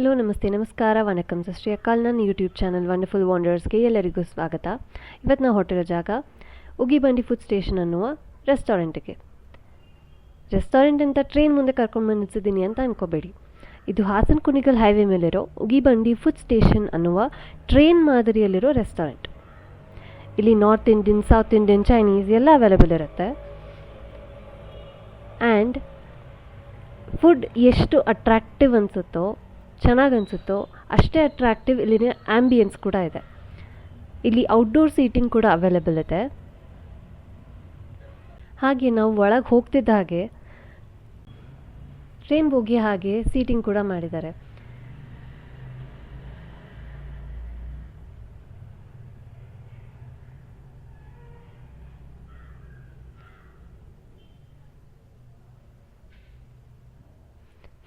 Hello ನಮಸ್ತೆ ನಮಸ್ಕಾರ ವಣಕಂ ಸತ್ ಶ್ರೀ ಅಕಾಲ್. ನನ್ನ ಯೂಟ್ಯೂಬ್ ಚಾನಲ್ ವಂಡರ್ಫುಲ್ ವಂಡರ್ಸ್ಗೆ ಎಲ್ಲರಿಗೂ ಸ್ವಾಗತ. ಇವತ್ತು ನಾವು ಹೊರಟಿರೋ ಜಾಗ ಉಗಿಬಂಡಿ ಫುಡ್ ಸ್ಟೇಷನ್ ಅನ್ನುವ ರೆಸ್ಟೋರೆಂಟ್ಗೆ. ರೆಸ್ಟೋರೆಂಟ್ ಅಂತ ಟ್ರೈನ್ ಮುಂದೆ ಕರ್ಕೊಂಡು ಬಂದಿದ್ದೀನಿ ಅಂತ ಅನ್ಕೋಬೇಡಿ. ಇದು ಹಾಸನ್ ಕುಣಿಗಲ್ ಹೈವೇ ಮೇಲಿರೋ ಉಗಿಬಂಡಿ ಫುಡ್ ಸ್ಟೇಷನ್ ಅನ್ನುವ ಟ್ರೈನ್ ಮಾದರಿಯಲ್ಲಿರೋ ರೆಸ್ಟೋರೆಂಟ್. ಇಲ್ಲಿ north Indian, south Indian, Chinese ಎಲ್ಲ ಅವೈಲೇಬಲ್ ಇರುತ್ತೆ. ಆ್ಯಂಡ್ ಫುಡ್ ಎಷ್ಟು ಅಟ್ರಾಕ್ಟಿವ್ ಅನಿಸುತ್ತೋ, ಚೆನ್ನಾಗಿ ಅನಿಸುತ್ತೋ ಅಷ್ಟೇ ಅಟ್ರಾಕ್ಟಿವ್ ಇಲ್ಲಿನ ಆ್ಯಂಬಿಯನ್ಸ್ ಕೂಡ ಇದೆ. ಇಲ್ಲಿ ಔಟ್ಡೋರ್ ಸೀಟಿಂಗ್ ಕೂಡ ಅವೈಲೇಬಲ್ ಇದೆ. ಹಾಗೆ ನಾವು ಒಳಗೆ ಹೋಗ್ತಿದ್ದ ಹಾಗೆ ಟ್ರೈನ್ ಹೋಗಿ ಹಾಗೆ ಸೀಟಿಂಗ್ ಕೂಡ ಮಾಡಿದ್ದಾರೆ.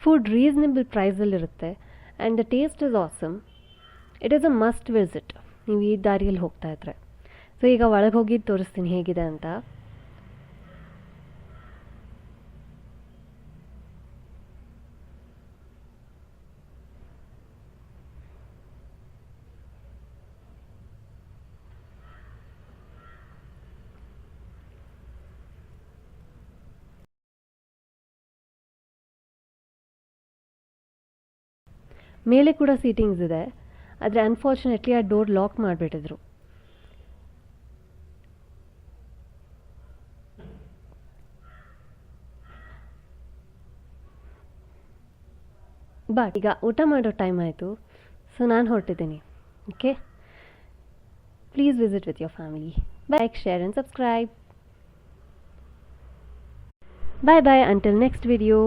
ಫುಡ್ ರೀಸನೇಬಲ್ ಪ್ರೈಸಲ್ಲಿರುತ್ತೆ and the taste is awesome. It is a must visit ನೀವು ಈ ದಾರಿಯಲ್ಲಿ ಹೋಗ್ತಾ ಇದ್ರೆ. ಸೊ ಈಗ ಒಳಗೆ ಹೋಗಿ ತೋರಿಸ್ತೀನಿ ಹೇಗಿದೆ ಅಂತ. ಮೇಲೆ ಕೂಡ ಸೀಟಿಂಗ್ಸ್ ಇದೆ, ಆದರೆ ಅನ್ಫಾರ್ಚುನೇಟ್ಲಿ ಆ ಡೋರ್ ಲಾಕ್ ಮಾಡಿಬಿಟ್ಟಿದ್ರು. ಬಟ್ ಈಗ ಊಟ ಮಾಡೋ ಟೈಮ್ ಆಯಿತು, ಸೊ ನಾನು ಹೊರಟಿದ್ದೀನಿ. Okay, please visit with your family. Like, share and subscribe. Bye bye until next video.